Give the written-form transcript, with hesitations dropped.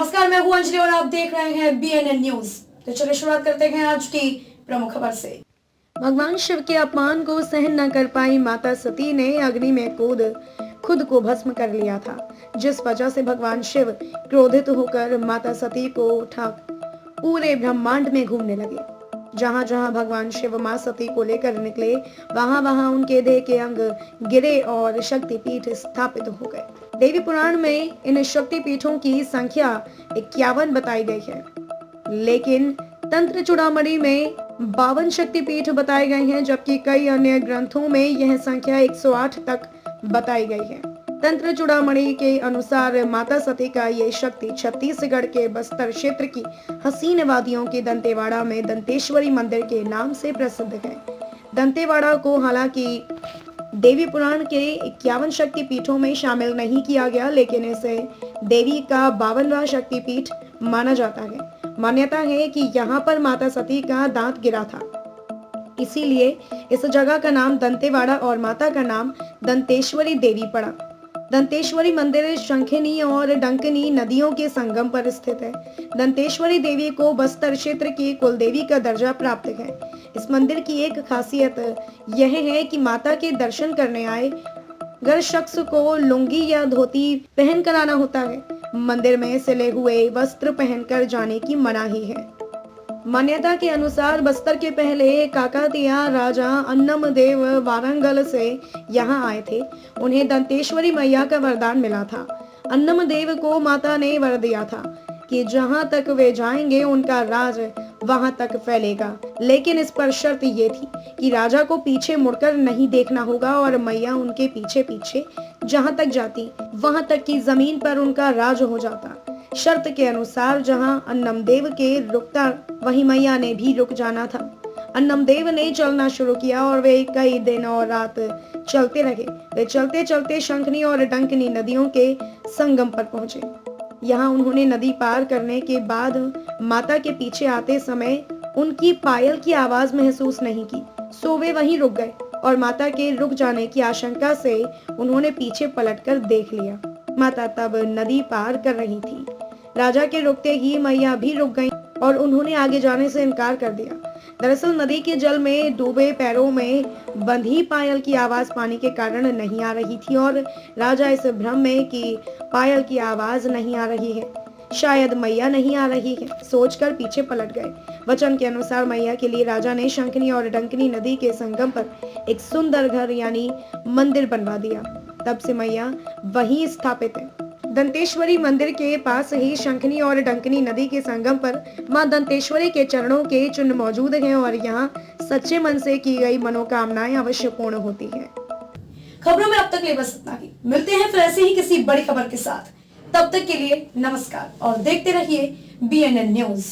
नमस्कार, मैं हूं अंजलि और आप देख रहे हैं BNN न्यूज। तो चलिए शुरुआत करते हैं आज की प्रमुख खबर से। भगवान शिव के अपमान को सहन न कर पाई माता सती ने अग्नि में कूद खुद को भस्म कर लिया था, जिस वजह से भगवान शिव क्रोधित होकर माता सती को उठा पूरे ब्रह्मांड में घूमने लगे। जहां जहां भगवान शिव मां सती को लेकर निकले, वहां वहां उनके देह के अंग गिरे और शक्तिपीठ स्थापित हो गए। देवी पुराण में इन शक्तिपीठों की संख्या 51 बताई गई है, लेकिन तंत्र चूड़ामणि में 52 शक्तिपीठ बताए गए हैं, जबकि कई अन्य ग्रंथों में यह संख्या 108 तक बताई गई है। तंत्र चूड़ामणि के अनुसार माता सती का ये शक्ति छत्तीसगढ़ के बस्तर क्षेत्र की हसीन वादियों के दंतेवाड़ा में दंतेश्वरी मंदिर के नाम से प्रसिद्ध है। दंतेवाड़ा को हालांकि देवी पुराण के 51 शक्तिपीठों में शामिल नहीं किया गया, लेकिन इसे देवी का 52वां शक्तिपीठ माना जाता है। मान्यता है कि यहाँ पर माता सती का दांत गिरा था, इसीलिए इस जगह का नाम दंतेवाड़ा और माता का नाम दंतेश्वरी देवी पड़ा। दंतेश्वरी मंदिर शंखिनी और डंकिनी नदियों के संगम पर स्थित है। दंतेश्वरी देवी को बस्तर क्षेत्र की कुल देवी का दर्जा प्राप्त है। इस मंदिर की एक खासियत यह है कि माता के दर्शन करने आए अगर शख्स को लुंगी या धोती पहन कर आना होता है। मंदिर में सिले हुए वस्त्र पहनकर जाने की मनाही है। मान्यता के अनुसार बस्तर के पहले काकतीय राजा अन्नमदेव वारंगल से यहाँ आए थे। उन्हें दंतेश्वरी मैया का वरदान मिला था। अन्नमदेव को माता ने वर दिया था कि जहाँ तक वे जाएंगे उनका राज वहां तक फैलेगा, लेकिन इस पर शर्त ये थी कि राजा को पीछे मुड़कर नहीं देखना होगा और मैया उनके पीछे पीछे जहां तक जाती वहां तक की जमीन पर उनका राज हो जाता। शर्त के अनुसार जहां अन्नमदेव के रुकता वहीं मैया ने भी रुक जाना था। अन्नमदेव ने चलना शुरू किया और वे कई दिन और रात चलते रहे। वे चलते चलते शंखनी और डंकिनी नदियों के संगम पर पहुंचे। यहाँ उन्होंने नदी पार करने के बाद माता के पीछे आते समय उनकी पायल की आवाज महसूस नहीं की, सो वे वहीं रुक गए और माता के रुक जाने की आशंका से उन्होंने पीछे पलटकर देख लिया। माता तब नदी पार कर रही थी। राजा के रुकते ही मैया भी रुक गईं और उन्होंने आगे जाने से इनकार कर दिया। दरअसल नदी के जल में डूबे पैरों में बंधी पायल की आवाज पानी के कारण नहीं आ रही थी और राजा इस भ्रम में कि पायल की आवाज नहीं आ रही है, शायद मैया नहीं आ रही है, सोचकर पीछे पलट गए। वचन के अनुसार मैया के लिए राजा ने शंखनी और डंकिनी नदी के संगम पर एक सुंदर घर यानी मंदिर बनवा दिया। तब से मैया वहीं स्थापित है। दंतेश्वरी मंदिर के पास ही शंखनी और डंकिनी नदी के संगम पर मां दंतेश्वरी के चरणों के चिन्ह मौजूद हैं और यहाँ सच्चे मन से की गई मनोकामनाएं अवश्य पूर्ण होती हैं। खबरों में अब तक ये बस इतना ही। मिलते हैं फिर ऐसे ही किसी बड़ी खबर के साथ। तब तक के लिए नमस्कार और देखते रहिए BNN न्यूज।